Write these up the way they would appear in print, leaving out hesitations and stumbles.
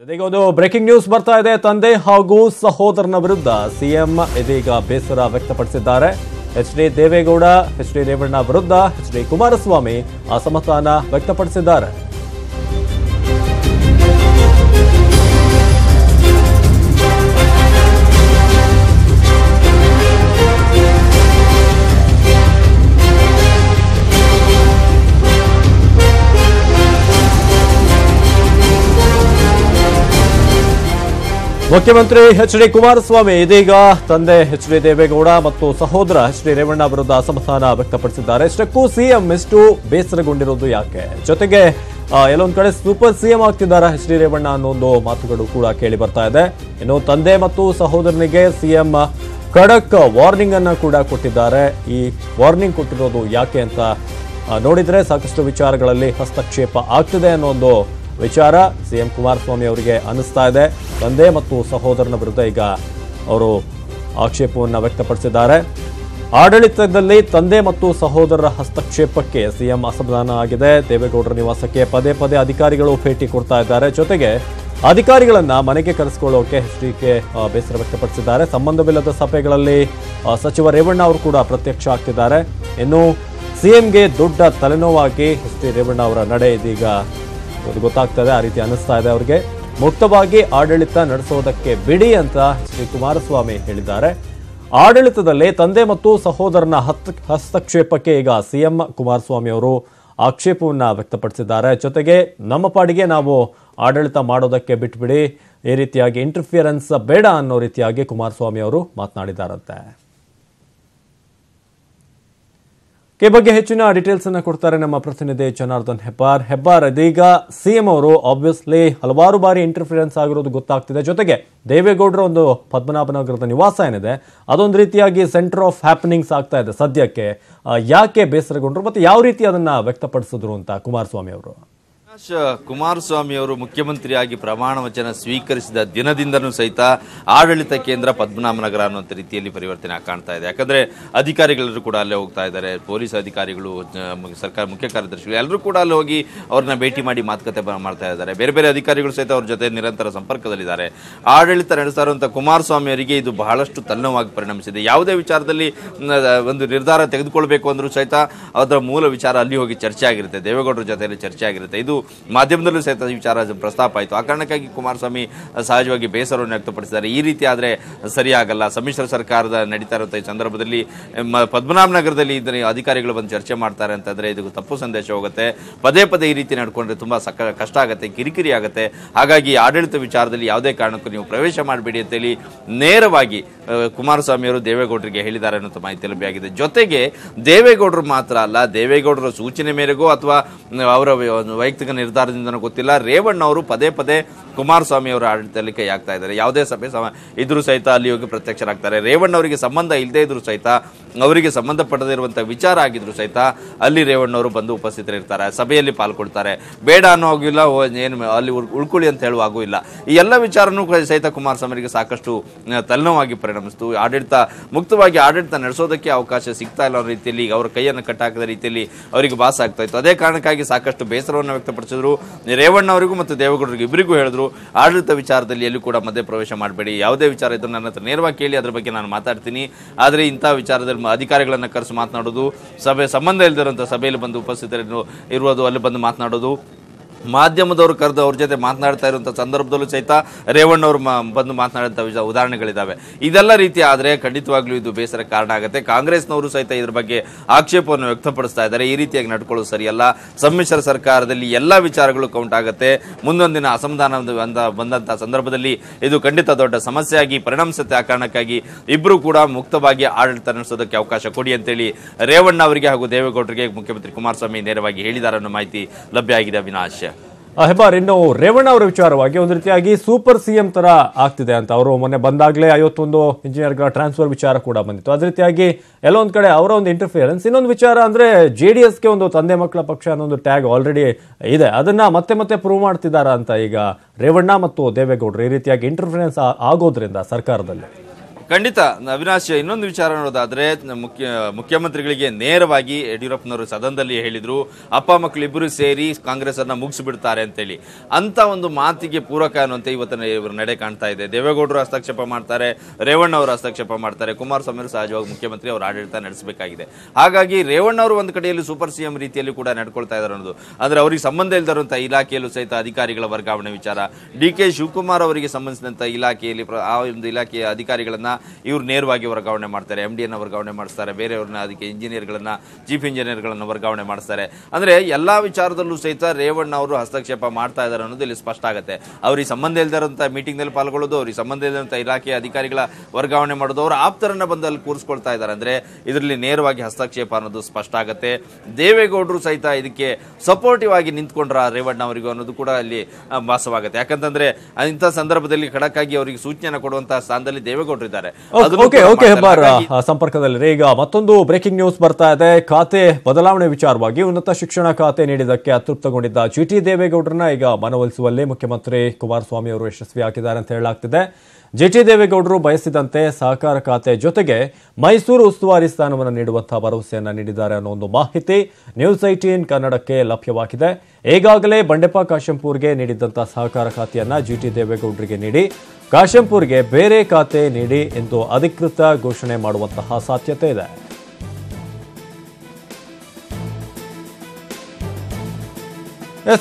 ಇದೀಗ ಒಂದು breaking news ಬರ್ತಾ ಇದೆ. ತಂದೆ ಹಾಗೂ ಸಹೋದರನ ವಿರುದ್ಧ ಸಿಎಂ ಇದೀಗ ಬೇಸರ ವ್ಯಕ್ತಪಡಿಸಿದ್ದಾರೆ. ಎಚ್.ಡಿ. ದೇವೇಗೌಡ, ಎಚ್.ಡಿ. ರೇವಣ್ಣ ವಿರುದ್ಧ ಎಚ್.ಡಿ. ಕುಮಾರಸ್ವಾಮಿ ಅಸಮಾಧಾನ ವ್ಯಕ್ತಪಡಿಸಿದ್ದಾರೆ. ಮುಖ್ಯಮಂತ್ರಿ ಎಚ್.ಡಿ. ಕುಮಾರಸ್ವಾಮಿ ಇದೀಗ ತಂದೆ ಎಚ್.ಡಿ. ದೇವೇಗೌಡ ಮತ್ತು ಸಹೋದರ ಎಚ್.ಡಿ. ರೇವಣ್ಣ ವಿರುದ್ಧ ಅಸಮಾಧಾನ ವ್ಯಕ್ತಪಡಿಸಿದ್ದಾರೆ. ಇಷ್ಟಕ್ಕೂ ಸಿಎಂ ಇಷ್ಟು ಬೇಸರಗೊಂಡಿರೋದು ಯಾಕೆ? ಜೊತೆಗೆ ಎಲ್ಲೊಂದ್ ಕಡೆ ಸೂಪರ್ ಸಿಎಂ ಆಗ್ತಿದ್ದಾರೆ ಎಚ್.ಡಿ. ರೇವಣ್ಣ ಅನ್ನೋ ಒಂದು ಮಾತುಗಳು ಕೂಡ ಕೇಳಿ ಬರ್ತಾ ಇದೆ. ಇನ್ನು ತಂದೆ ಮತ್ತು ಸಹೋದರನಿಗೆ ಸಿಎಂ ಖಡಕ್ ವಾರ್ನಿಂಗ್ ಅನ್ನ ಕೂಡ ಕೊಟ್ಟಿದ್ದಾರೆ. ಈ ವಾರ್ನಿಂಗ್ ಕೊಟ್ಟಿರೋದು ಯಾಕೆ ಅಂತ ನೋಡಿದ್ರೆ ಸಾಕಷ್ಟು ವಿಚಾರಗಳಲ್ಲಿ ಹಸ್ತಕ್ಷೇಪ ಆಗ್ತಿದೆ ಅನ್ನೋ ಒಂದು ವಿಚಾರ ಸಿಎಂ ಕುಮಾರಸ್ವಾಮಿ ಅವರಿಗೆ ಅನಿಸ್ತಾ ಇದೆ. ತಂದೆ ಮತ್ತು ಸಹೋದರನ ವಿರುದ್ಧ ಈಗ ಅವರು ಆಕ್ಷೇಪವನ್ನು ವ್ಯಕ್ತಪಡಿಸಿದ್ದಾರೆ. ಆಡಳಿತದಲ್ಲಿ ತಂದೆ ಮತ್ತು ಸಹೋದರರ ಹಸ್ತಕ್ಷೇಪಕ್ಕೆ ಸಿಎಂ ಅಸಮಾಧಾನ ಆಗಿದೆ. ದೇವೇಗೌಡರ ನಿವಾಸಕ್ಕೆ ಪದೇ ಪದೇ ಅಧಿಕಾರಿಗಳು ಭೇಟಿ ಕೊಡ್ತಾ ಇದ್ದಾರೆ. ಜೊತೆಗೆ ಅಧಿಕಾರಿಗಳನ್ನ ಮನೆಗೆ ಕರೆಸಿಕೊಳ್ಳೋಕೆ ಎಚ್.ಡಿ.ಕೆ ಬೇಸರ ವ್ಯಕ್ತಪಡಿಸಿದ್ದಾರೆ. ಸಂಬಂಧವಿಲ್ಲದ ಸಭೆಗಳಲ್ಲಿ ಸಚಿವ ರೇವಣ್ಣ ಅವರು ಕೂಡ ಪ್ರತ್ಯಕ್ಷ ಆಗ್ತಿದ್ದಾರೆ. ಇನ್ನು ಸಿಎಂಗೆ ದೊಡ್ಡ ತಲೆನೋವಾಗಿ ಎಚ್.ಡಿ. ರೇವಣ್ಣ ಅವರ ನಡೆ ಇದೀಗ ಗೊತ್ತಾಗ್ತದೆ. ಆ ರೀತಿ ಅನಿಸ್ತಾ ಇದೆ ಅವರಿಗೆ. ಮುಕ್ತವಾಗಿ ಆಡಳಿತ ನಡೆಸೋದಕ್ಕೆ ಬಿಡಿ ಅಂತ ಶ್ರೀ ಕುಮಾರಸ್ವಾಮಿ ಹೇಳಿದ್ದಾರೆ. ಆಡಳಿತದಲ್ಲಿ ತಂದೆ ಮತ್ತು ಸಹೋದರನ ಹಸ್ತಕ್ಷೇಪಕ್ಕೆ ಈಗ ಸಿಎಂ ಕುಮಾರಸ್ವಾಮಿ ಅವರು ಆಕ್ಷೇಪವನ್ನ ವ್ಯಕ್ತಪಡಿಸಿದ್ದಾರೆ. ಜೊತೆಗೆ ನಮ್ಮ ಪಾಡಿಗೆ ನಾವು ಆಡಳಿತ ಮಾಡೋದಕ್ಕೆ ಬಿಟ್ಬಿಡಿ, ಈ ರೀತಿಯಾಗಿ ಇಂಟರ್ಫಿಯರೆನ್ಸ್ ಬೇಡ ಅನ್ನೋ ರೀತಿಯಾಗಿ ಕುಮಾರಸ್ವಾಮಿ ಅವರು ಮಾತನಾಡಿದ್ದಾರಂತೆ. ಈ ಬಗ್ಗೆ ಹೆಚ್ಚಿನ ಡೀಟೇಲ್ಸ್ ಅನ್ನ ಕೊಡ್ತಾರೆ ನಮ್ಮ ಪ್ರತಿನಿಧಿ ಜನಾರ್ದನ್ ಹೆಬ್ಬಾರ್. ಇದೀಗ ಸಿಎಂ ಅವರು ಆಬ್ವಿಯಸ್ಲಿ ಹಲವಾರು ಬಾರಿ ಇಂಟರ್ಫಿಯರೆನ್ಸ್ ಆಗಿರೋದು ಗೊತ್ತಾಗ್ತಿದೆ. ಜೊತೆಗೆ ದೇವೇಗೌಡರ ಒಂದು ಪದ್ಮನಾಭನಗರದ ನಿವಾಸ ಏನಿದೆ ಅದೊಂದು ರೀತಿಯಾಗಿ ಸೆಂಟರ್ ಆಫ್ ಹ್ಯಾಪನಿಂಗ್ಸ್ ಆಗ್ತಾ ಇದೆ ಸದ್ಯಕ್ಕೆ. ಯಾಕೆ ಬೇಸರಗೊಂಡ್ರು ಮತ್ತೆ ಯಾವ ರೀತಿ ಅದನ್ನ ವ್ಯಕ್ತಪಡಿಸಿದ್ರು ಅಂತ ಕುಮಾರಸ್ವಾಮಿ ಅವರು? ಕುಮಾರಸ್ವಾಮಿ ಅವರು ಮುಖ್ಯಮಂತ್ರಿಯಾಗಿ ಪ್ರಮಾಣ ವಚನ ಸ್ವೀಕರಿಸಿದ ದಿನದಿಂದನೂ ಸಹಿತ ಆಡಳಿತ ಕೇಂದ್ರ ಪದ್ಮನಾಭನಗರ ಅನ್ನುವಂಥ ರೀತಿಯಲ್ಲಿ ಪರಿವರ್ತನೆ ಕಾಣ್ತಾ ಇದೆ. ಯಾಕಂದ್ರೆ ಅಧಿಕಾರಿಗಳೆಲ್ಲರೂ ಕೂಡ ಅಲ್ಲೇ ಹೋಗ್ತಾ ಇದ್ದಾರೆ. ಪೊಲೀಸ್ ಅಧಿಕಾರಿಗಳು, ಸರ್ಕಾರ ಮುಖ್ಯ ಕಾರ್ಯದರ್ಶಿಗಳು ಎಲ್ಲರೂ ಕೂಡ ಅಲ್ಲಿ ಹೋಗಿ ಅವ್ರನ್ನ ಭೇಟಿ ಮಾಡಿ ಮಾತುಕತೆ ಮಾಡ್ತಾ ಇದ್ದಾರೆ. ಬೇರೆ ಬೇರೆ ಅಧಿಕಾರಿಗಳು ಸಹಿತ ಅವ್ರ ಜೊತೆ ನಿರಂತರ ಸಂಪರ್ಕದಲ್ಲಿದ್ದಾರೆ. ಆಡಳಿತ ನಡೆಸ್ತಾ ಇರುವಂತಹ ಕುಮಾರಸ್ವಾಮಿ ಅವರಿಗೆ ಇದು ಬಹಳಷ್ಟು ತಲ್ಲಣವಾಗಿ ಪರಿಣಮಿಸಿದೆ. ಯಾವುದೇ ವಿಚಾರದಲ್ಲಿ ಒಂದು ನಿರ್ಧಾರ ತೆಗೆದುಕೊಳ್ಬೇಕು ಅಂದ್ರೂ ಸಹಿತ ಅದರ ಮೂಲ ವಿಚಾರ ಅಲ್ಲಿ ಹೋಗಿ ಚರ್ಚೆ ಆಗಿರುತ್ತೆ, ದೇವೇಗೌಡರ ಜೊತೆಯಲ್ಲಿ ಚರ್ಚೆ ಆಗಿರುತ್ತೆ. ಇದು ಮಾಧ್ಯಮದಲ್ಲೂ ಸಹಿತ ವಿಚಾರ ಪ್ರಸ್ತಾಪ ಆಯಿತು. ಆ ಕಾರಣಕ್ಕಾಗಿ ಕುಮಾರಸ್ವಾಮಿ ಸಹಜವಾಗಿ ಬೇಸರವನ್ನು ವ್ಯಕ್ತಪಡಿಸಿದ್ದಾರೆ. ಈ ರೀತಿ ಆದರೆ ಸರಿಯಾಗಲ್ಲ. ಸಮ್ಮಿಶ್ರ ಸರ್ಕಾರದ ನಡೀತಾ ಇರುವಂತಹ ಈ ಸಂದರ್ಭದಲ್ಲಿ ಪದ್ಮನಾಭನಗರದಲ್ಲಿ ಇದರ ಅಧಿಕಾರಿಗಳು ಬಂದು ಚರ್ಚೆ ಮಾಡ್ತಾರೆ ಅಂತಂದ್ರೆ ಇದು ತಪ್ಪು ಸಂದೇಶ ಹೋಗುತ್ತೆ. ಪದೇ ಪದೇ ಈ ರೀತಿ ನಡ್ಕೊಂಡ್ರೆ ತುಂಬಾ ಕಷ್ಟ ಆಗುತ್ತೆ, ಕಿರಿಕಿರಿ ಆಗುತ್ತೆ. ಹಾಗಾಗಿ ಆಡಳಿತ ವಿಚಾರದಲ್ಲಿ ಯಾವುದೇ ಕಾರಣಕ್ಕೂ ನೀವು ಪ್ರವೇಶ ಮಾಡಬೇಡಿ ಅಂತೇಳಿ ನೇರವಾಗಿ ಕುಮಾರಸ್ವಾಮಿ ಅವರು ದೇವೇಗೌಡರಿಗೆ ಹೇಳಿದ್ದಾರೆ ಅನ್ನೋ ಮಾಹಿತಿ ಲಭ್ಯವಾಗಿದೆ. ಜೊತೆಗೆ ದೇವೇಗೌಡರು ಮಾತ್ರ ಅಲ್ಲ, ದೇವೇಗೌಡರ ಸೂಚನೆ ಮೇರೆಗೂ ಅಥವಾ ಅವರ ವೈಯಕ್ತಿಕ ನಿರ್ಧಾರದಿಂದ ಗೊತ್ತಿಲ್ಲ, ರೇವಣ್ಣ ಅವರು ಪದೇ ಪದೇ ಕುಮಾರಸ್ವಾಮಿ ಅವರ ಆಡಳಿತದಲ್ಲಿ ಕೈ ಹಾಕ್ತಾ ಇದ್ದಾರೆ. ಯಾವುದೇ ಸಭೆ ಇದ್ರೂ ಸಹಿತ ಅಲ್ಲಿ ಹೋಗಿ ಪ್ರತ್ಯಕ್ಷರಾಗ್ತಾರೆ. ರೇವಣ್ಣ ಅವರಿಗೆ ಸಂಬಂಧ ಇಲ್ಲದೆ ಇದ್ರು ಸಹಿತ, ಅವರಿಗೆ ಸಂಬಂಧಪಟ್ಟದಿರುವಂತಹ ವಿಚಾರ ಆಗಿದ್ರು ಸಹಿತ ಅಲ್ಲಿ ರೇವಣ್ಣ ಅವರು ಬಂದು ಉಪಸ್ಥಿತರಿರ್ತಾರೆ, ಸಭೆಯಲ್ಲಿ ಪಾಲ್ಗೊಳ್ತಾರೆ. ಬೇಡ ಅನ್ನೋ ಆಗಿಲ್ಲ, ಏನು ಅಲ್ಲಿ ಉಳ್ಕೊಳ್ಳಿ ಅಂತ ಹೇಳುವಾಗೂ ಇಲ್ಲ. ಈ ಎಲ್ಲ ವಿಚಾರನೂ ಸಹಿತ ಕುಮಾರಸ್ವಾಮಿಗೆ ಸಾಕಷ್ಟು ತಲೆನೋವಾಗಿ ಪರಿಣಮಿಸಿತು. ಆಡಳಿತ ಮುಕ್ತವಾಗಿ ಆಡಳಿತ ನಡೆಸೋದಕ್ಕೆ ಅವಕಾಶ ಸಿಗ್ತಾ ಇಲ್ಲ ಅನ್ನೋ ರೀತಿಯಲ್ಲಿ ಅವರ ಕೈಯನ್ನು ಕಟ್ಟಾಕದ ರೀತಿಯಲ್ಲಿ ಅವರಿಗೆ ಭಾಸ ಆಗ್ತಾ ಇತ್ತು. ಅದೇ ಕಾರಣಕ್ಕಾಗಿ ಸಾಕಷ್ಟು ಬೇಸರವನ್ನು ವ್ಯಕ್ತಪಡಿಸಿದ್ರು. ರೇವಣ್ಣ ಅವರಿಗೂ ಮತ್ತು ದೇವೇಗೌಡರಿಗೆ ಇಬ್ಬರಿಗೂ ಹೇಳಿದ್ರು, ಆಡಳಿತ ವಿಚಾರದಲ್ಲಿ ಎಲ್ಲೂ ಕೂಡ ಮಧ್ಯೆ ಪ್ರವೇಶ ಮಾಡಬೇಡಿ, ಯಾವುದೇ ವಿಚಾರ ಇದ್ರೂ ನನ್ನ ಹತ್ರ ನೇರವಾಗಿ ಕೇಳಿ, ಅದರ ಬಗ್ಗೆ ನಾನು ಮಾತಾಡ್ತೀನಿ. ಆದರೆ ಇಂತಹ ವಿಚಾರದಲ್ಲಿ ಅಧಿಕಾರಿಗಳನ್ನ ಕರೆಸಿ ಮಾತನಾಡೋದು, ಸಂಬಂಧ ಇಲ್ಲದಿರುವಂತಹ ಸಭೆಯಲ್ಲಿ ಬಂದು ಉಪಸ್ಥಿತರು ಇರುವುದು, ಅಲ್ಲಿ ಬಂದು ಮಾತನಾಡೋದು, ಮಾಧ್ಯಮದವರು ಕರೆದು ಅವ್ರ ಜೊತೆ ಮಾತನಾಡ್ತಾ ಇರುವಂತಹ ಸಂದರ್ಭದಲ್ಲೂ ಸಹಿತ ರೇವಣ್ಣ ಅವರು ಬಂದು ಮಾತನಾಡುವಂತಹ ಉದಾಹರಣೆಗಳಿದ್ದಾವೆ. ಇದೆಲ್ಲ ರೀತಿ ಆದರೆ ಖಂಡಿತವಾಗ್ಲೂ ಇದು ಬೇಸರ ಕಾರಣ ಆಗುತ್ತೆ. ಕಾಂಗ್ರೆಸ್ನವರು ಸಹಿತ ಇದ್ರ ಬಗ್ಗೆ ಆಕ್ಷೇಪವನ್ನು ವ್ಯಕ್ತಪಡಿಸ್ತಾ ಇದ್ದಾರೆ. ಈ ರೀತಿಯಾಗಿ ನಡ್ಕೊಳ್ಳೋದು ಸರಿಯಲ್ಲ. ಸಮ್ಮಿಶ್ರ ಸರ್ಕಾರದಲ್ಲಿ ಎಲ್ಲಾ ವಿಚಾರಗಳು ಕೌಂಟ್ ಆಗುತ್ತೆ. ಮುಂದೊಂದಿನ ಅಸಮಾಧಾನ ಬಂದಂತಹ ಸಂದರ್ಭದಲ್ಲಿ ಇದು ಖಂಡಿತ ದೊಡ್ಡ ಸಮಸ್ಯೆಯಾಗಿ ಪರಿಣಮಿಸುತ್ತೆ. ಆ ಕಾರಣಕ್ಕಾಗಿ ಇಬ್ಬರು ಕೂಡ ಮುಕ್ತವಾಗಿ ಆಡಳಿತ ನಡೆಸೋದಕ್ಕೆ ಅವಕಾಶ ಕೊಡಿ ಅಂತೇಳಿ ರೇವಣ್ಣ ಅವರಿಗೆ ಹಾಗೂ ದೇವೇಗೌಡರಿಗೆ ಮುಖ್ಯಮಂತ್ರಿ ಕುಮಾರಸ್ವಾಮಿ ನೇರವಾಗಿ ಹೇಳಿದ್ದಾರೆ ಅನ್ನೋ ಮಾಹಿತಿ ಲಭ್ಯ ಆಗಿದೆ. ಅವಿನಾಶ್ ಹೆಬ್ಬಾರ್, ಇನ್ನು ರೇವಣ್ಣ ಅವರ ವಿಚಾರವಾಗಿ ಒಂದು ರೀತಿಯಾಗಿ ಸೂಪರ್ ಸಿಎಂ ತರ ಆಗ್ತಿದೆ ಅಂತ ಅವರು ಮೊನ್ನೆ ಬಂದಾಗಲೇ 51 ಇಂಜಿನಿಯರ್ಗಳ ಟ್ರಾನ್ಸ್ಫರ್ ವಿಚಾರ ಕೂಡ ಬಂದಿತ್ತು. ಅದೇ ರೀತಿಯಾಗಿ ಎಲ್ಲೋ ಒಂದ್ ಕಡೆ ಅವರ ಒಂದು ಇಂಟರ್ಫಿಯರೆನ್ಸ್. ಇನ್ನೊಂದು ವಿಚಾರ ಅಂದ್ರೆ JDSಗೆ ಒಂದು ತಂದೆ ಮಕ್ಕಳ ಪಕ್ಷ ಅನ್ನೋ ಒಂದು ಟ್ಯಾಗ್ ಆಲ್ರೆಡಿ ಇದೆ, ಅದನ್ನ ಮತ್ತೆ ಮತ್ತೆ ಪ್ರೂವ್ ಮಾಡ್ತಿದ್ದಾರಾ ಅಂತ ಈಗ ರೇವಣ್ಣ ಮತ್ತು ದೇವೇಗೌಡರು ಈ ರೀತಿಯಾಗಿ ಇಂಟರ್ಫಿಯರೆನ್ಸ್ ಆಗೋದ್ರಿಂದ ಸರ್ಕಾರದಲ್ಲಿ ಖಂಡಿತ ಅವಿನಾಶ್, ಇನ್ನೊಂದು ವಿಚಾರ ನೋಡೋದಾದ್ರೆ ಮುಖ್ಯಮಂತ್ರಿಗಳಿಗೆ ನೇರವಾಗಿ ಯಡಿಯೂರಪ್ಪನವರು ಸದನದಲ್ಲಿ ಹೇಳಿದ್ರು, ಅಪ್ಪ ಮಕ್ಕಳು ಇಬ್ಬರು ಸೇರಿ ಕಾಂಗ್ರೆಸ್ ಅನ್ನ ಮುಗಿಸಿಬಿಡ್ತಾರೆ ಅಂತೇಳಿ. ಅಂತ ಒಂದು ಮಾತಿಗೆ ಪೂರಕ ಅನ್ನುವಂತೆ ಇವತ್ತಿನ ಇವರು ನಡೆ ಕಾಣ್ತಾ ಇದೆ. ದೇವೇಗೌಡರು ಹಸ್ತಕ್ಷೇಪ ಮಾಡ್ತಾರೆ, ರೇವಣ್ಣ ಅವರು ಹಸ್ತಕ್ಷೇಪ ಮಾಡ್ತಾರೆ, ಕುಮಾರಸ್ವಾಮಿ ಅವರು ಸಹಜವಾಗಿ ಮುಖ್ಯಮಂತ್ರಿ ಅವರು ಆಡಳಿತ ನಡೆಸಬೇಕಾಗಿದೆ. ಹಾಗಾಗಿ ರೇವಣ್ಣ ಅವರು ಒಂದು ಕಡೆಯಲ್ಲಿ ಸೂಪರ್ ಸಿಎಂ ರೀತಿಯಲ್ಲಿ ಕೂಡ ನಡ್ಕೊಳ್ತಾ ಇದ್ದಾರೆ ಅನ್ನೋದು. ಅಂದ್ರೆ ಅವರಿಗೆ ಸಂಬಂಧ ಇಲ್ಲದಿರುವಂತಹ ಇಲಾಖೆಯಲ್ಲೂ ಸಹಿತ ಅಧಿಕಾರಿಗಳ ವರ್ಗಾವಣೆ ವಿಚಾರ, ಡಿ.ಕೆ. ಶಿವಕುಮಾರ್ ಅವರಿಗೆ ಸಂಬಂಧಿಸಿದಂತ ಇಲಾಖೆಯಲ್ಲಿ ಆ ಒಂದು ಇಲಾಖೆಯ ಅಧಿಕಾರಿಗಳನ್ನ ಇವರು ನೇರವಾಗಿ ವರ್ಗಾವಣೆ ಮಾಡ್ತಾರೆ, MD ಅನ್ನ ವರ್ಗಾವಣೆ ಮಾಡಿಸ್ತಾರೆ, ಬೇರೆಯವ್ರನ್ನ ಅದಕ್ಕೆ ಇಂಜಿನಿಯರ್ಗಳನ್ನ, ಚೀಫ್ ಇಂಜಿನಿಯರ್ಗಳನ್ನ ವರ್ಗಾವಣೆ ಮಾಡಿಸ್ತಾರೆ. ಅಂದ್ರೆ ಎಲ್ಲಾ ವಿಚಾರದಲ್ಲೂ ಸಹಿತ ರೇವಣ್ಣ ಅವರು ಹಸ್ತಕ್ಷೇಪ ಮಾಡ್ತಾ ಇದ್ದಾರೆ ಅನ್ನೋದು ಇಲ್ಲಿ ಸ್ಪಷ್ಟ ಆಗುತ್ತೆ. ಅವ್ರಿಗೆ ಸಂಬಂಧ ಇಲ್ಲದಿರುವಂತಹ ಮೀಟಿಂಗ್ ನಲ್ಲಿ ಪಾಲ್ಗೊಳ್ಳೋದು, ಅವ್ರಿಗೆ ಸಂಬಂಧ ಇಲ್ಲದಂತಹ ಇಲಾಖೆಯ ಅಧಿಕಾರಿಗಳ ವರ್ಗಾವಣೆ ಮಾಡೋದು, ಅವರ ಆಪ್ತರನ್ನ ಬಂದಲ್ಲಿ ಕೂರಿಸ್ಕೊಳ್ತಾ ಇದ್ದಾರೆ. ಅಂದ್ರೆ ಇದರಲ್ಲಿ ನೇರವಾಗಿ ಹಸ್ತಕ್ಷೇಪ ಅನ್ನೋದು ಸ್ಪಷ್ಟ ಆಗುತ್ತೆ. ದೇವೇಗೌಡರು ಸಹಿತ ಇದಕ್ಕೆ ಸಪೋರ್ಟಿವ್ ಆಗಿ ನಿಂತ್ಕೊಂಡ್ರ ರೇವಣ್ಣ ಅವರಿಗೂ ಅನ್ನೋದು ಕೂಡ ಅಲ್ಲಿ ಭಾಸವಾಗುತ್ತೆ. ಯಾಕಂತಂದ್ರೆ ಇಂಥ ಸಂದರ್ಭದಲ್ಲಿ ಖಡಕ್ ಆಗಿ ಅವರಿಗೆ ಸೂಚನೆ ಕೊಡುವಂತಹ ಸ್ಥಾನದಲ್ಲಿ ದೇವೇಗೌಡರು ಇದ್ದಾರೆ. ಸಂಪರ್ಕದಲ್ಲಿ ಈಗ ಮತ್ತೊಂದು ಬ್ರೇಕಿಂಗ್ ನ್ಯೂಸ್ ಬರ್ತಾ ಇದೆ. ಖಾತೆ ಬದಲಾವಣೆ ವಿಚಾರವಾಗಿ ಉನ್ನತ ಶಿಕ್ಷಣ ಖಾತೆ ನೀಡಿದ್ದಕ್ಕೆ ಅತೃಪ್ತಗೊಂಡಿದ್ದ ಜಿಟಿ ದೇವೇಗೌಡರನ್ನ ಈಗ ಮನವೊಲಿಸುವಲ್ಲಿ ಮುಖ್ಯಮಂತ್ರಿ ಕುಮಾರಸ್ವಾಮಿ ಅವರು ಯಶಸ್ವಿಯಾಗಿದ್ದಾರೆ ಅಂತ ಹೇಳಲಾಗ್ತಿದೆ. ಜಿಟಿ ದೇವೇಗೌಡರು ಬಯಸಿದಂತೆ ಸಹಕಾರ ಖಾತೆ ಜೊತೆಗೆ ಮೈಸೂರು ಉಸ್ತುವಾರಿ ಸ್ಥಾನವನ್ನು ನೀಡುವಂತಹ ಭರವಸೆಯನ್ನ ನೀಡಿದ್ದಾರೆ ಅನ್ನೋ ಒಂದು ಮಾಹಿತಿ ನ್ಯೂಸ್ 18 ಕನ್ನಡಕ್ಕೆ ಲಭ್ಯವಾಗಿದೆ. ಈಗಾಗಲೇ ಬಂಡೆಪ್ಪ ಕಾಶೆಂಪೂರ್ಗೆ ನೀಡಿದ್ದಂತಹ ಸಹಕಾರ ಖಾತೆಯನ್ನ ಜಿಟಿ ದೇವೇಗೌಡರಿಗೆ ನೀಡಿ ಕಾಶೆಂಪೂರ್ಗೆ ಬೇರೆ ಖಾತೆ ನೀಡಿ ಎಂದು ಅಧಿಕೃತ ಘೋಷಣೆ ಮಾಡುವಂತಹ ಸಾಧ್ಯತೆ ಇದೆ.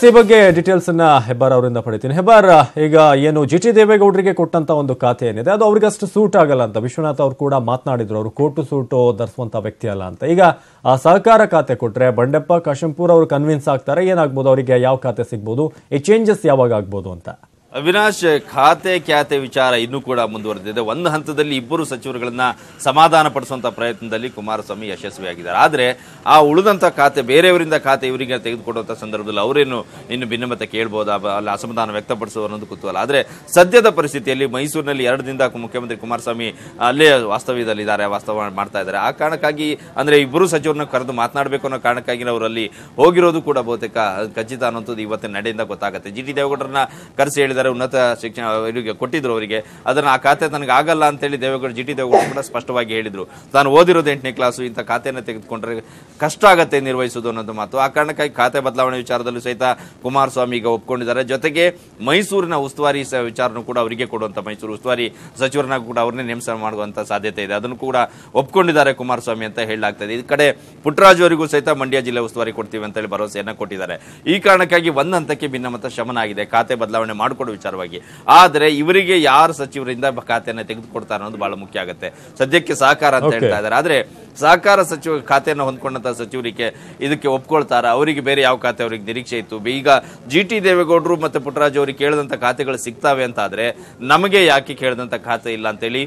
ಈ ಬಗ್ಗೆ ಡೀಟೇಲ್ಸ್ ಅನ್ನ ಹೆಬ್ಬಾರ್ ಅವರಿಂದ ಪಡಿತೀನಿ. ಹೆಬ್ಬಾರ್, ಈಗ ಏನು ಜಿಟಿ ದೇವೇಗೌಡರಿಗೆ ಕೊಟ್ಟಂತ ಒಂದು ಖಾತೆ ಏನಿದೆ ಅದು ಅವ್ರಿಗಷ್ಟು ಸೂಟ್ ಆಗಲ್ಲ ಅಂತ ವಿಶ್ವನಾಥ್ ಅವರು ಕೂಡ ಮಾತನಾಡಿದ್ರು. ಅವರು ಕೋಟು ಸೂಟು ಧರಿಸುವಂತ ವ್ಯಕ್ತಿ ಅಲ್ಲ ಅಂತ. ಈಗ ಆ ಸಹಕಾರ ಖಾತೆ ಕೊಟ್ರೆ ಬಂಡೆಪ್ಪ ಕಾಶೆಂಪೂರ್ ಅವರು ಕನ್ವಿನ್ಸ್ ಆಗ್ತಾರೆ, ಏನಾಗ್ಬೋದು, ಅವರಿಗೆ ಯಾವ ಖಾತೆ ಸಿಗ್ಬೋದು, ಈ ಚೇಂಜಸ್ ಯಾವಾಗ ಆಗ್ಬೋದು ಅಂತ? ಅವಿನಾಶ್, ಖಾತೆ ವಿಚಾರ ಇನ್ನೂ ಕೂಡ ಮುಂದುವರೆದಿದೆ. ಒಂದು ಹಂತದಲ್ಲಿ ಇಬ್ಬರು ಸಚಿವರುಗಳನ್ನ ಸಮಾಧಾನ ಪಡಿಸುವಂತ ಪ್ರಯತ್ನದಲ್ಲಿ ಕುಮಾರಸ್ವಾಮಿ ಯಶಸ್ವಿಯಾಗಿದ್ದಾರೆ. ಆದ್ರೆ ಆ ಉಳಿದಂತ ಖಾತೆ ಬೇರೆಯವರಿಂದ ಖಾತೆ ಇವರಿಗೆ ತೆಗೆದುಕೊಡುವಂತ ಸಂದರ್ಭದಲ್ಲಿ ಅವರೇನು ಇನ್ನು ಭಿನ್ನಮತ ಕೇಳಬಹುದಾ, ಅಲ್ಲಿ ಅಸಮಾಧಾನ ವ್ಯಕ್ತಪಡಿಸುವ ಅನ್ನೋದು ಕುತೂಹಲ. ಆದ್ರೆ ಸದ್ಯದ ಪರಿಸ್ಥಿತಿಯಲ್ಲಿ ಮೈಸೂರಿನಲ್ಲಿ 2 ದಿನದ ಮುಖ್ಯಮಂತ್ರಿ ಕುಮಾರಸ್ವಾಮಿ ಅಲ್ಲೇ ವಾಸ್ತವ್ಯದಲ್ಲಿದ್ದಾರೆ, ವಾಸ್ತವ ಮಾಡ್ತಾ ಇದ್ದಾರೆ. ಆ ಕಾರಣಕ್ಕಾಗಿ ಅಂದ್ರೆ ಇಬ್ಬರು ಸಚಿವರನ್ನ ಕರೆದು ಮಾತನಾಡಬೇಕು ಅನ್ನೋ ಕಾರಣಕ್ಕಾಗಿ ಅವರಲ್ಲಿ ಹೋಗಿರೋದು ಕೂಡ ಬಹುತೇಕ ಖಚಿತ ಅನ್ನೋದು ಇವತ್ತಿನ ನಡೆಯಿಂದ ಗೊತ್ತಾಗುತ್ತೆ. ಜಿಟಿ ದೇವೇಗೌಡರನ್ನ ಕರೆಸಿ ಹೇಳಿದ್ದಾರೆ, ಉನ್ನತ ಶಿಕ್ಷಣ ಇವರಿಗೆ ಕೊಟ್ಟಿದ್ರು, ಅವರಿಗೆ ಅದನ್ನ ಆ ಖಾತೆ ತನಗೆ ಆಗಲ್ಲ ಅಂತೇಳಿ ಜಿಟಿ ದೇವೇಗೌಡರು ಕೂಡ ಸ್ಪಷ್ಟವಾಗಿ ಹೇಳಿದ್ರು. ತಾನು ಓದಿರೋದು 8ನೇ ಕ್ಲಾಸು, ಇಂಥ ಖಾತೆಯನ್ನು ತೆಗೆದುಕೊಂಡ್ರೆ ಕಷ್ಟ ಆಗತ್ತೆ ನಿರ್ವಹಿಸುವುದು ಅನ್ನೋದು ಮಾತು. ಆ ಕಾರಣಕ್ಕಾಗಿ ಖಾತೆ ಬದಲಾವಣೆ ವಿಚಾರದಲ್ಲೂ ಸಹಿತ ಕುಮಾರಸ್ವಾಮಿ ಈಗ ಒಪ್ಕೊಂಡಿದ್ದಾರೆ. ಜೊತೆಗೆ ಮೈಸೂರಿನ ಉಸ್ತುವಾರಿ ವಿಚಾರನೂ ಕೂಡ ಅವರಿಗೆ ಕೊಡುವಂತ, ಮೈಸೂರು ಉಸ್ತುವಾರಿ ಸಚಿವರನ್ನ ಕೂಡ ಅವ್ರನ್ನೇ ನೇಮಕ ಮಾಡುವಂತ ಸಾಧ್ಯತೆ ಇದೆ. ಅದನ್ನು ಕೂಡ ಒಪ್ಕೊಂಡಿದ್ದಾರೆ ಕುಮಾರಸ್ವಾಮಿ ಅಂತ ಹೇಳಲಾಗ್ತದೆ. ಈ ಕಡೆ ಪುಟ್ಟರಾಜು ಅವರಿಗೂ ಸಹಿತ ಮಂಡ್ಯ ಜಿಲ್ಲೆ ಉಸ್ತುವಾರಿ ಕೊಡ್ತೀವಿ ಅಂತ ಹೇಳಿ ಭರವಸೆಯನ್ನ ಕೊಟ್ಟಿದ್ದಾರೆ. ಈ ಕಾರಣಕ್ಕಾಗಿ ಒಂದು ಹಂತಕ್ಕೆ ಭಿನ್ನಮತ ಶಮನ ಆಗಿದೆ ಖಾತೆ ಬದಲಾವಣೆ ಮಾಡಿಕೊಡುವ ವಿಚಾರವಾಗಿ. ಆದರೆ ಇವರಿಗೆ ಯಾರು ಸಚಿವರಿಂದ ಖಾತೆಯನ್ನು ತೆಗೆದುಕೊಡ್ತಾರೆ ಅನ್ನೋದು ಬಹಳ ಮುಖ್ಯ ಆಗುತ್ತೆ. ಸದ್ಯಕ್ಕೆ ಸಹಕಾರ ಅಂತ ಹೇಳ್ತಾ ಇದ್ದಾರೆ. ಆದ್ರೆ ಸಹಕಾರ ಸಚಿವ ಖಾತೆಯನ್ನು ಹೊಂದ್ಕೊಂಡಂತ ಸಚಿವರಿಗೆ ಇದಕ್ಕೆ ಒಪ್ಕೊಳ್ತಾರ, ಅವರಿಗೆ ಬೇರೆ ಯಾವ ಖಾತೆ ಅವರಿಗೆ ನಿರೀಕ್ಷೆ ಇತ್ತು. ಈಗ ಜಿಟಿ ದೇವೇಗೌಡರು ಮತ್ತೆ ಪುಟ್ಟರಾಜು ಅವರಿಗೆ ಕೇಳಿದಂತ ಖಾತೆಗಳು ಸಿಗ್ತಾವೆ ಅಂತ ಆದ್ರೆ ನಮಗೆ ಯಾಕೆ ಕೇಳಿದಂತ ಖಾತೆ ಇಲ್ಲ ಅಂತೇಳಿ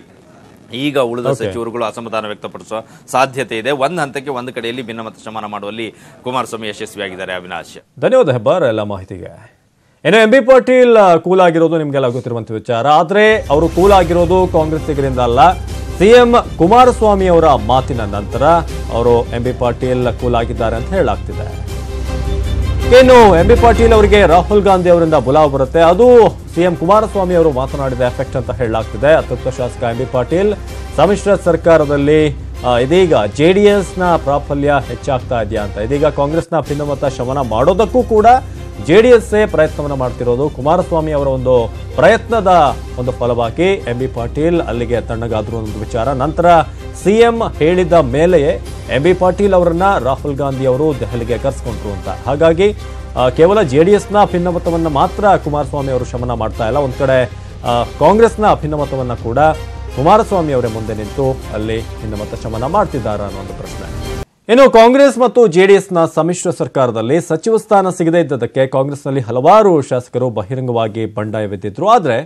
ಈಗ ಉಳಿದ ಸಚಿವರುಗಳು ಅಸಮಾಧಾನ ವ್ಯಕ್ತಪಡಿಸುವ ಸಾಧ್ಯತೆ ಇದೆ. ಒಂದು ಹಂತಕ್ಕೆ ಒಂದು ಕಡೆಯಲ್ಲಿ ಭಿನ್ನಮತ ಶಮನ ಮಾಡುವಲ್ಲಿ ಕುಮಾರಸ್ವಾಮಿ ಯಶಸ್ವಿಯಾಗಿದ್ದಾರೆ. ಅವಿನಾಶ್, ಧನ್ಯವಾದ ಹೆಬ್ಬಾರ್ ಎಲ್ಲ ಮಾಹಿತಿಗೆ. ಇನ್ನು MB ಪಾಟೀಲ್ ಕೂಲ್ ಆಗಿರೋದು ನಿಮ್ಗೆಲ್ಲ ಗೊತ್ತಿರುವಂತ ವಿಚಾರ. ಆದ್ರೆ ಅವರು ಕೂಲ್ ಆಗಿರೋದು ಕಾಂಗ್ರೆಸ್ಸಿಗರಿಂದ ಅಲ್ಲ, ಸಿಎಂ ಕುಮಾರಸ್ವಾಮಿ ಅವರ ಮಾತಿನ ನಂತರ ಅವರು MB ಪಾಟೀಲ್ ಕೂಲ್ ಆಗಿದ್ದಾರೆ ಅಂತ ಹೇಳಲಾಗ್ತಿದೆ. ಇನ್ನು MB ಪಾಟೀಲ್ ಅವರಿಗೆ ರಾಹುಲ್ ಗಾಂಧಿ ಅವರಿಂದ ಬುಲಾವ್ ಬರುತ್ತೆ, ಅದು ಸಿಎಂ ಕುಮಾರಸ್ವಾಮಿ ಅವರು ಮಾತನಾಡಿದ ಎಫೆಕ್ಟ್ ಅಂತ ಹೇಳಲಾಗ್ತಿದೆ. ಅತೃಪ್ತ ಶಾಸಕ MB ಪಾಟೀಲ್ ಸಮ್ಮಿಶ್ರ ಸರ್ಕಾರದಲ್ಲಿ ಇದೀಗ JDS-ನ ಪ್ರಾಬಲ್ಯ ಹೆಚ್ಚಾಗ್ತಾ ಇದೆಯಾ ಅಂತ, ಇದೀಗ ಕಾಂಗ್ರೆಸ್ನ ಭಿನ್ನಮತ ಶಮನ ಮಾಡೋದಕ್ಕೂ ಕೂಡ JDS ಪ್ರಯತ್ನವನ್ನು ಮಾಡ್ತಿರೋದು. ಕುಮಾರಸ್ವಾಮಿ ಅವರ ಒಂದು ಪ್ರಯತ್ನದ ಒಂದು ಫಲವಾಗಿ MB ಪಾಟೀಲ್ ಅಲ್ಲಿಗೆ ತಣ್ಣಗಾದ್ರು ಒಂದು ವಿಚಾರ. ನಂತರ ಸಿಎಂ ಹೇಳಿದ ಮೇಲೆಯೇ MB ಪಾಟೀಲ್ ಅವರನ್ನ ರಾಹುಲ್ ಗಾಂಧಿ ಅವರು ದೆಹಲಿಗೆ ಕರೆಸ್ಕೊಂಡ್ರು ಅಂತ. ಹಾಗಾಗಿ ಕೇವಲ JDS-ನ ಭಿನ್ನಮತವನ್ನ ಮಾತ್ರ ಕುಮಾರಸ್ವಾಮಿ ಅವರು ಶಮನ ಮಾಡ್ತಾ ಇಲ್ಲ, ಒಂದ್ ಕಡೆ ಕಾಂಗ್ರೆಸ್ನ ಭಿನ್ನಮತವನ್ನ ಕೂಡ ಕುಮಾರಸ್ವಾಮಿ ಅವರೇ ಮುಂದೆ ನಿಂತು ಅಲ್ಲಿ ಭಿನ್ನಮತ ಶಮನ ಮಾಡ್ತಿದ್ದಾರೆ ಅನ್ನೋ ಒಂದು ಪ್ರಶ್ನೆ. ಇನ್ನು ಕಾಂಗ್ರೆಸ್ ಮತ್ತು JDS-ನ ಸಮ್ಮಿಶ್ರ ಸರ್ಕಾರದಲ್ಲಿ ಸಚಿವ ಸ್ಥಾನ ಸಿಗದೇ ಇದ್ದದಕ್ಕೆ ಕಾಂಗ್ರೆಸ್ನಲ್ಲಿ ಹಲವಾರು ಶಾಸಕರು ಬಹಿರಂಗವಾಗಿ ಬಂಡಾಯವೆದ್ದಿದ್ರು. ಆದರೆ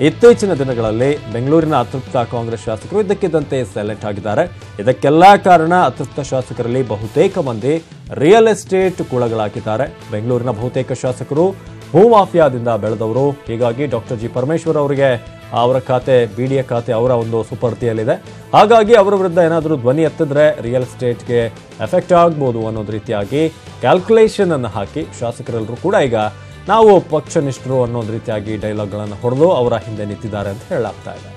ಇತ್ತೀಚಿನ ದಿನಗಳಲ್ಲಿ ಬೆಂಗಳೂರಿನ ಅತೃಪ್ತ ಕಾಂಗ್ರೆಸ್ ಶಾಸಕರು ಇದ್ದಕ್ಕಿದ್ದಂತೆ ಸೈಲೆಂಟ್ ಆಗಿದ್ದಾರೆ. ಇದಕ್ಕೆಲ್ಲ ಕಾರಣ ಅತೃಪ್ತ ಶಾಸಕರಲ್ಲಿ ಬಹುತೇಕ ಮಂದಿ ರಿಯಲ್ ಎಸ್ಟೇಟ್ ಕೂಳಗಳಾಗಿದ್ದಾರೆ. ಬೆಂಗಳೂರಿನ ಬಹುತೇಕ ಶಾಸಕರು ಭೂಮಾಫಿಯಾದಿಂದ ಬೆಳೆದವರು. ಹೀಗಾಗಿ ಡಾಕ್ಟರ್ ಜಿ ಪರಮೇಶ್ವರ್ ಅವರಿಗೆ ಅವರ ಖಾತೆ, BDA ಖಾತೆ ಅವರ ಒಂದು ಸುಪರ್ದಿಯಲ್ಲಿದೆ. ಹಾಗಾಗಿ ಅವರ ವಿರುದ್ಧ ಏನಾದರೂ ಧ್ವನಿ ಎತ್ತಿದ್ರೆ ರಿಯಲ್ ಎಸ್ಟೇಟ್ಗೆ ಎಫೆಕ್ಟ್ ಆಗ್ಬೋದು ಅನ್ನೋದು ರೀತಿಯಾಗಿ ಕ್ಯಾಲ್ಕುಲೇಷನ್ ಅನ್ನು ಹಾಕಿ ಶಾಸಕರೆಲ್ಲರೂ ಕೂಡ ಈಗ ನಾವು ಪಕ್ಷನಿಷ್ಠರು ಅನ್ನೋದು ರೀತಿಯಾಗಿ ಡೈಲಾಗ್ಗಳನ್ನು ಹೊಡೆದು ಅವರ ಹಿಂದೆ ನಿಂತಿದ್ದಾರೆ ಅಂತ ಹೇಳಲಾಗ್ತಾ ಇದೆ.